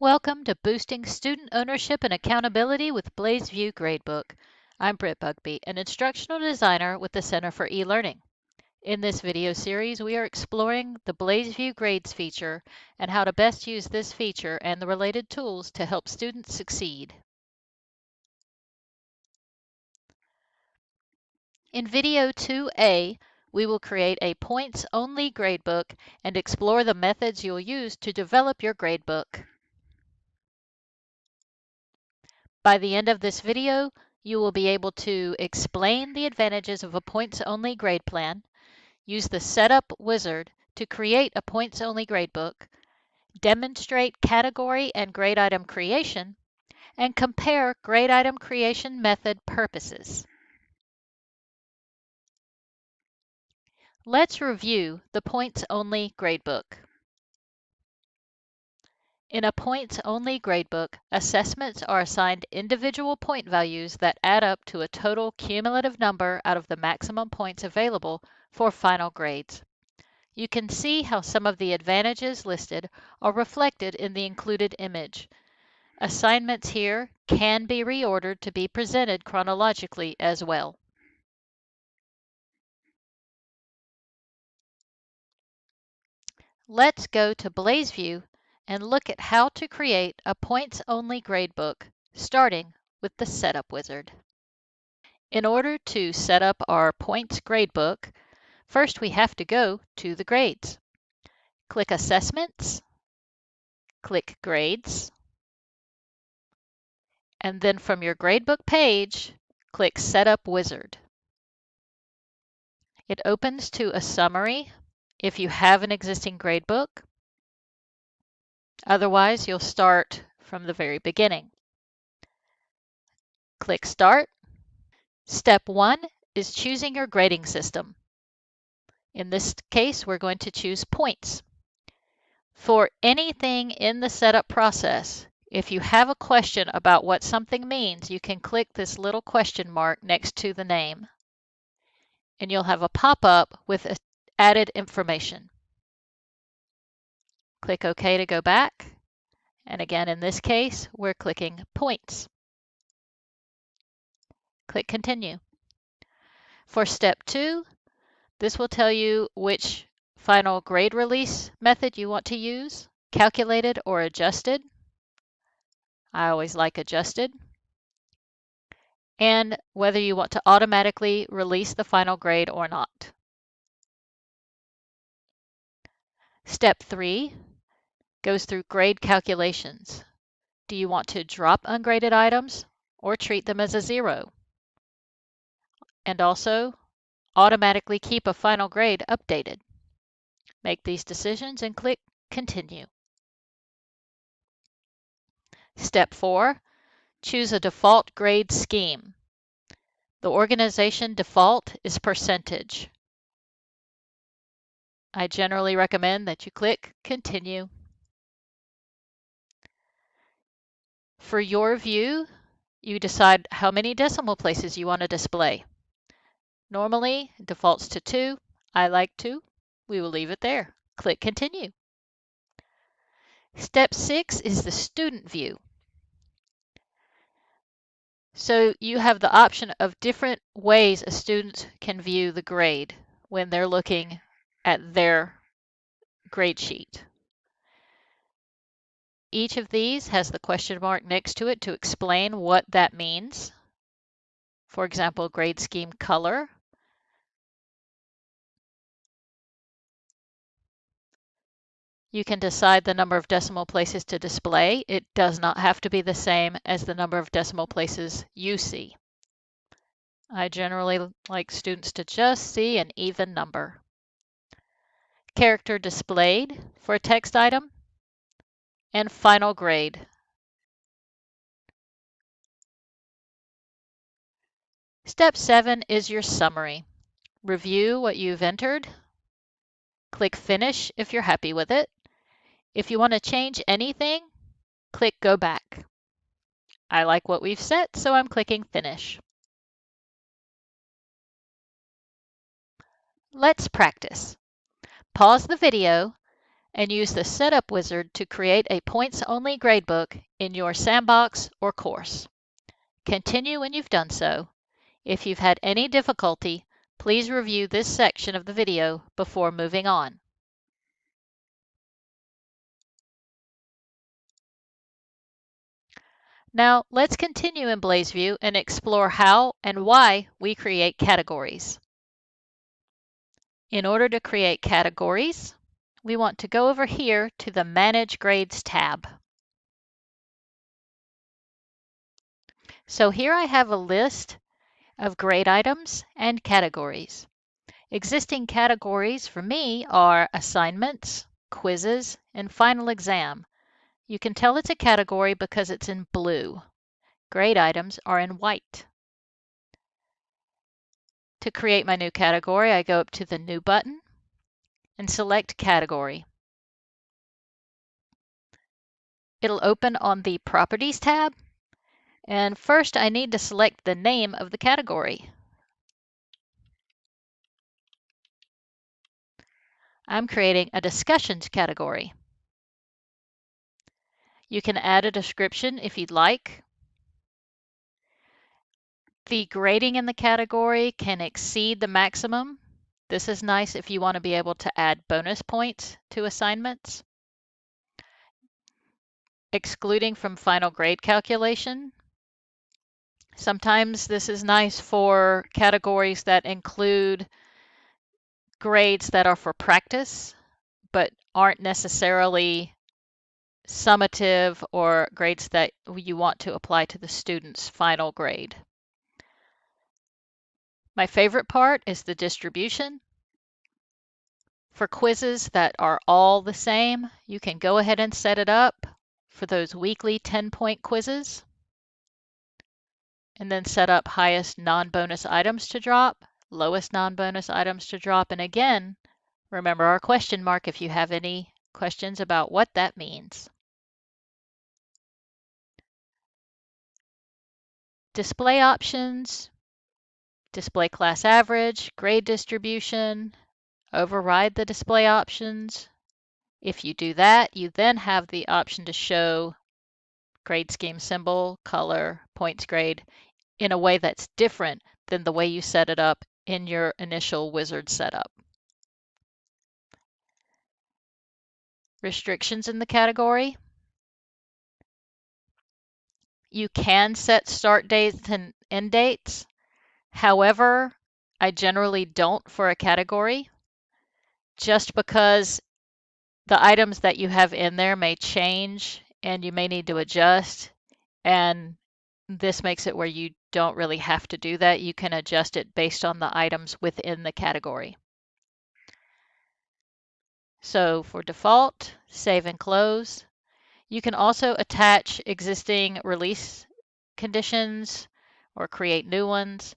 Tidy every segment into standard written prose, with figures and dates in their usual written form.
Welcome to Boosting Student Ownership and Accountability with BlazeVIEW Gradebook. I'm Britt Bugbee, an instructional designer with the Center for E-Learning. In this video series, we are exploring the BlazeVIEW Grades feature and how to best use this feature and the related tools to help students succeed. In video 2A, we will create a points-only gradebook and explore the methods you'll use to develop your gradebook. By the end of this video, you will be able to explain the advantages of a points-only grade plan, use the Setup wizard to create a points-only gradebook, demonstrate category and grade item creation, and compare grade item creation method purposes. Let's review the points-only gradebook. In a points-only gradebook, assessments are assigned individual point values that add up to a total cumulative number out of the maximum points available for final grades. You can see how some of the advantages listed are reflected in the included image. Assignments here can be reordered to be presented chronologically as well. Let's go to BlazeVIEW and look at how to create a points-only gradebook, starting with the Setup wizard. In order to set up our points gradebook, first we have to go to the grades. Click Assessments, click Grades, and then from your gradebook page, click Setup Wizard. It opens to a summary if you have an existing gradebook. Otherwise, you'll start from the very beginning. Click Start. Step 1 is choosing your grading system. In this case, we're going to choose points. For anything in the setup process, if you have a question about what something means, you can click this little question mark next to the name, and you'll have a pop-up with added information. Click OK to go back, and again, in this case, we're clicking points. Click Continue. For step 2, this will tell you which final grade release method you want to use, calculated or adjusted. I always like adjusted. And whether you want to automatically release the final grade or not. Step 3 goes through grade calculations. Do you want to drop ungraded items or treat them as a 0? And also, automatically keep a final grade updated. Make these decisions and click Continue. Step 4, choose a default grade scheme. The organization default is percentage. I generally recommend that you click Continue. For your view, you decide how many decimal places you want to display. Normally, it defaults to 2. I like 2. We will leave it there. Click Continue. Step 6 is the student view. So you have the option of different ways a student can view the grade when they're looking at their grade sheet. Each of these has the question mark next to it to explain what that means. For example, grade scheme color. You can decide the number of decimal places to display. It does not have to be the same as the number of decimal places you see. I generally like students to just see an even number. Character displayed for a text item, and final grade. Step 7 is your summary. Review what you've entered. Click Finish if you're happy with it. If you want to change anything, click Go Back. I like what we've set, so I'm clicking Finish. Let's practice. Pause the video and use the Setup wizard to create a points-only gradebook in your sandbox or course. Continue when you've done so. If you've had any difficulty, please review this section of the video before moving on. Now, let's continue in BlazeVIEW and explore how and why we create categories. In order to create categories, we want to go over here to the Manage Grades tab. So here I have a list of grade items and categories. Existing categories for me are assignments, quizzes, and final exam. You can tell it's a category because it's in blue. Grade items are in white. To create my new category, I go up to the New button and select Category. It'll open on the Properties tab, and first I need to select the name of the category. I'm creating a Discussions category. You can add a description if you'd like. The grading in the category can exceed the maximum. This is nice if you want to be able to add bonus points to assignments. Excluding from final grade calculation. Sometimes this is nice for categories that include grades that are for practice, but aren't necessarily summative or grades that you want to apply to the student's final grade. My favorite part is the distribution. For quizzes that are all the same, you can go ahead and set it up for those weekly 10-point quizzes, and then set up highest non-bonus items to drop, lowest non-bonus items to drop, and again, remember our question mark if you have any questions about what that means. Display options, display class average, grade distribution, override the display options. If you do that, you then have the option to show grade scheme symbol, color, points grade in a way that's different than the way you set it up in your initial wizard setup. Restrictions in the category. You can set start dates and end dates. However, I generally don't for a category, just because the items that you have in there may change and you may need to adjust, and this makes it where you don't really have to do that. You can adjust it based on the items within the category. So for default, save and close. You can also attach existing release conditions or create new ones.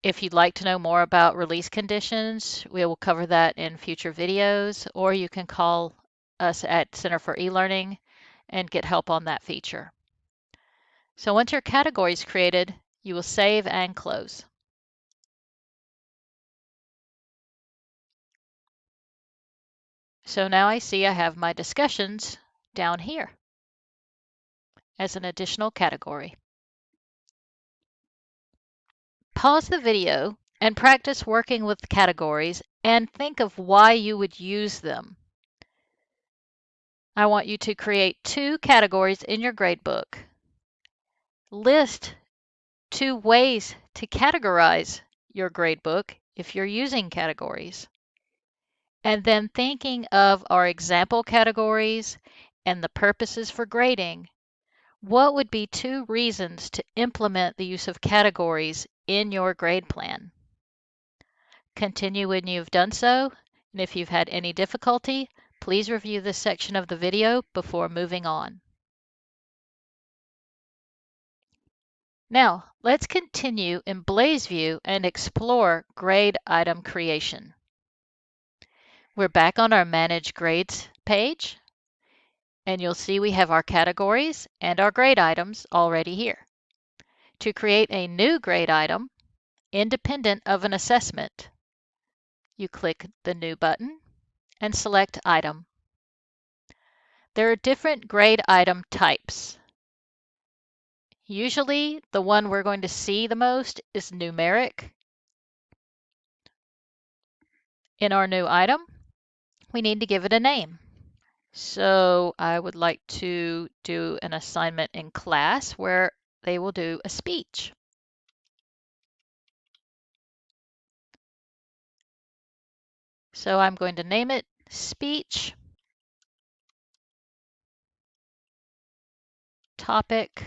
If you'd like to know more about release conditions, we will cover that in future videos, or you can call us at Center for eLearning and get help on that feature. So once your category is created, you will save and close. So now I see I have my discussions down here as an additional category. Pause the video and practice working with categories and think of why you would use them. I want you to create 2 categories in your gradebook. List 2 ways to categorize your gradebook if you're using categories. And then thinking of our example categories and the purposes for grading, what would be 2 reasons to implement the use of categories in your grade plan? Continue when you've done so, and if you've had any difficulty, please review this section of the video before moving on. Now, let's continue in BlazeVIEW and explore grade item creation. We're back on our Manage Grades page, and you'll see we have our categories and our grade items already here. To create a new grade item, independent of an assessment, you click the New button and select Item. There are different grade item types. Usually, the one we're going to see the most is numeric. In our new item, we need to give it a name. So I would like to do an assignment in class where they will do a speech. So I'm going to name it Speech Topic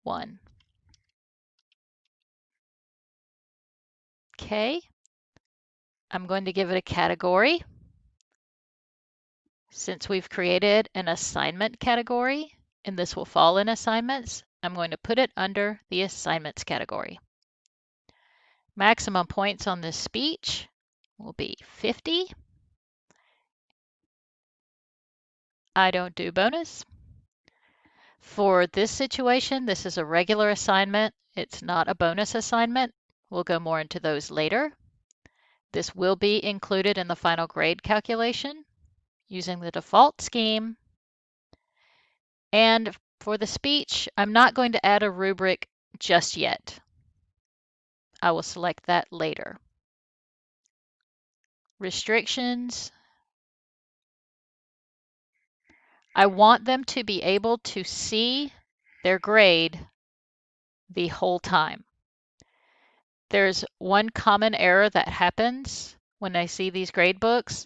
1. Okay. I'm going to give it a category. Since we've created an assignment category, and this will fall in assignments, I'm going to put it under the assignments category. Maximum points on this speech will be 50. I don't do bonus. For this situation, this is a regular assignment. It's not a bonus assignment. We'll go more into those later. This will be included in the final grade calculation using the default scheme. And for the speech, I'm not going to add a rubric just yet. I will select that later. Restrictions. I want them to be able to see their grade the whole time. There's one common error that happens when I see these grade books.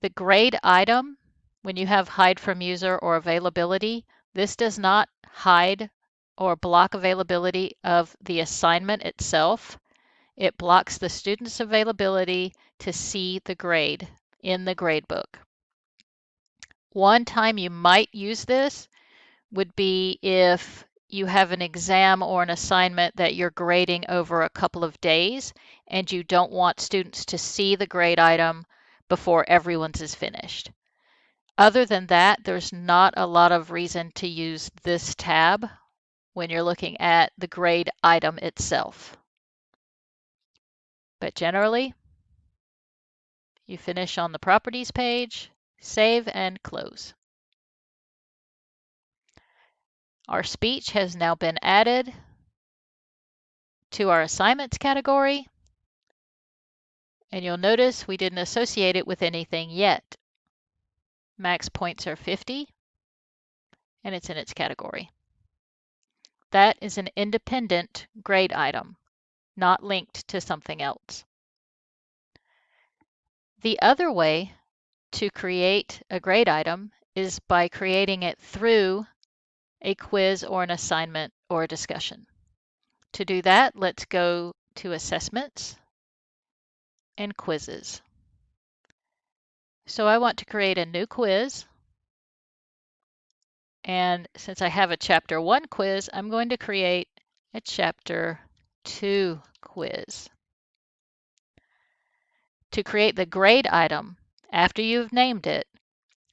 The grade item, when you have hide from user or availability, this does not hide or block availability of the assignment itself. It blocks the student's availability to see the grade in the gradebook. One time you might use this would be if you have an exam or an assignment that you're grading over a couple of days and you don't want students to see the grade item before everyone's is finished. Other than that, there's not a lot of reason to use this tab when you're looking at the grade item itself. But generally, you finish on the properties page, save and close. Our speech has now been added to our assignments category, and you'll notice we didn't associate it with anything yet. Max points are 50, and it's in its category. That is an independent grade item, not linked to something else. The other way to create a grade item is by creating it through a quiz or an assignment or a discussion. To do that, let's go to Assessments and Quizzes. So I want to create a new quiz. And since I have a Chapter 1 quiz, I'm going to create a Chapter 2 quiz. To create the grade item, after you've named it,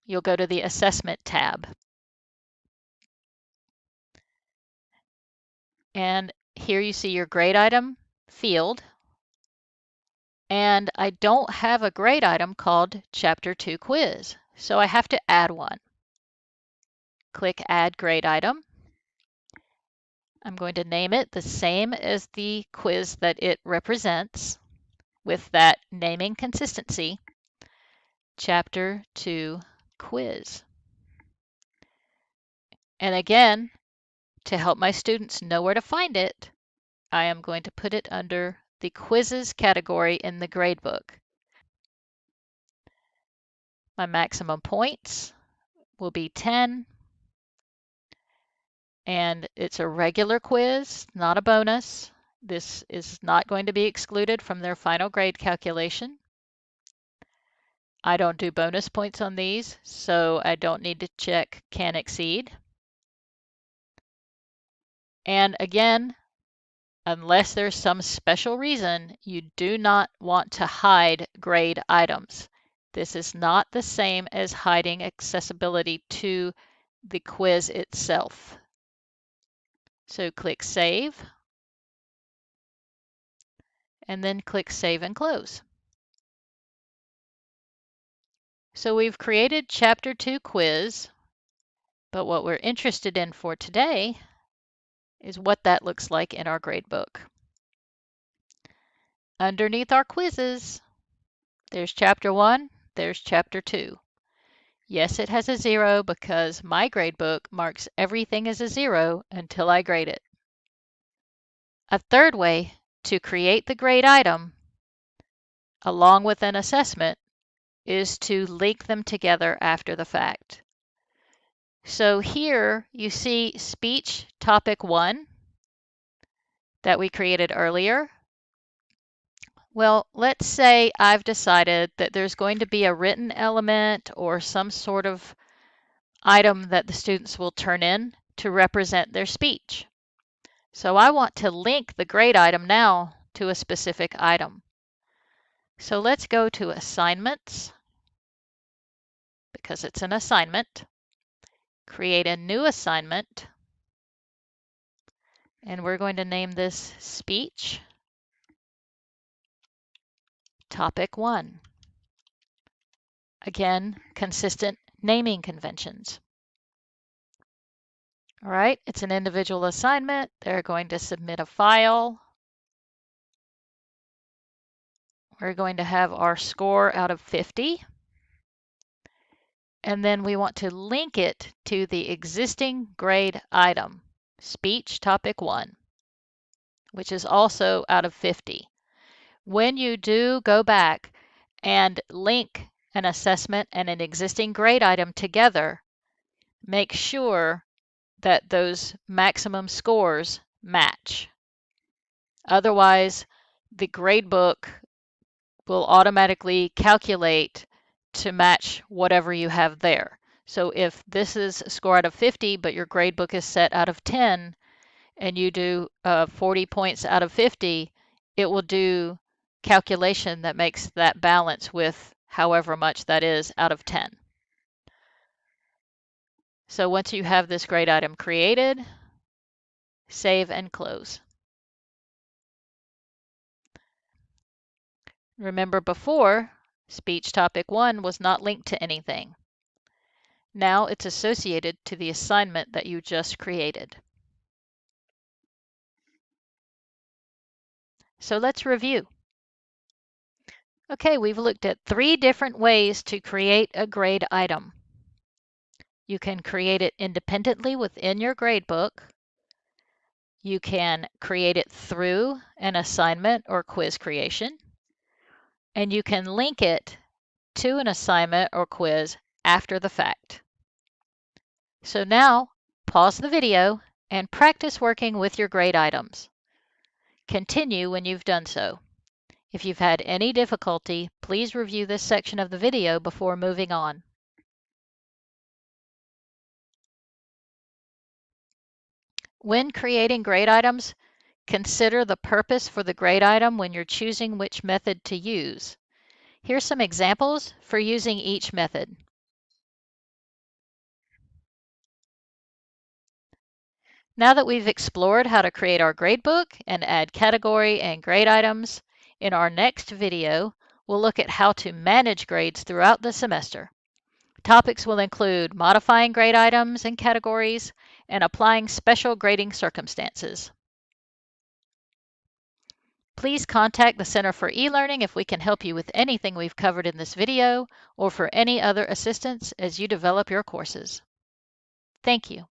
you'll go to the Assessment tab. And here you see your grade item field. And I don't have a grade item called Chapter 2 Quiz, so I have to add one. Click Add Grade Item. I'm going to name it the same as the quiz that it represents with that naming consistency, Chapter 2 Quiz. And again, to help my students know where to find it, I am going to put it under the Quizzes category in the gradebook. My maximum points will be 10, and it's a regular quiz, not a bonus. This is not going to be excluded from their final grade calculation. I don't do bonus points on these, so I don't need to check can exceed. And again, unless there's some special reason, you do not want to hide grade items. This is not the same as hiding accessibility to the quiz itself. So click Save, and then click Save and Close. So we've created Chapter 2 quiz, but what we're interested in for today is what that looks like in our gradebook. Underneath our quizzes, there's Chapter 1, there's Chapter 2. Yes, it has a 0 because my gradebook marks everything as a 0 until I grade it. A third way to create the grade item along with an assessment is to link them together after the fact. So here you see speech topic 1 that we created earlier. Well, let's say I've decided that there's going to be a written element or some sort of item that the students will turn in to represent their speech. So I want to link the grade item now to a specific item. So let's go to Assignments, because it's an assignment. Create a new assignment, and we're going to name this Speech Topic 1. Again, consistent naming conventions. All right, it's an individual assignment. They're going to submit a file. We're going to have our score out of 50. And then we want to link it to the existing grade item, Speech Topic 1, which is also out of 50. When you do go back and link an assessment and an existing grade item together, make sure that those maximum scores match. Otherwise, the gradebook will automatically calculate to match whatever you have there. So if this is a score out of 50, but your gradebook is set out of 10, and you do 40 points out of 50, it will do calculation that makes that balance with however much that is out of 10. So once you have this grade item created, save and close. Remember before, Speech Topic 1 was not linked to anything. Now it's associated to the assignment that you just created. So let's review. Okay, we've looked at 3 different ways to create a grade item. You can create it independently within your gradebook. You can create it through an assignment or quiz creation. And you can link it to an assignment or quiz after the fact. So now, pause the video and practice working with your grade items. Continue when you've done so. If you've had any difficulty, please review this section of the video before moving on. When creating grade items, consider the purpose for the grade item when you're choosing which method to use. Here's some examples for using each method. Now that we've explored how to create our gradebook and add category and grade items, in our next video, we'll look at how to manage grades throughout the semester. Topics will include modifying grade items and categories and applying special grading circumstances. Please contact the Center for eLearning if we can help you with anything we've covered in this video or for any other assistance as you develop your courses. Thank you.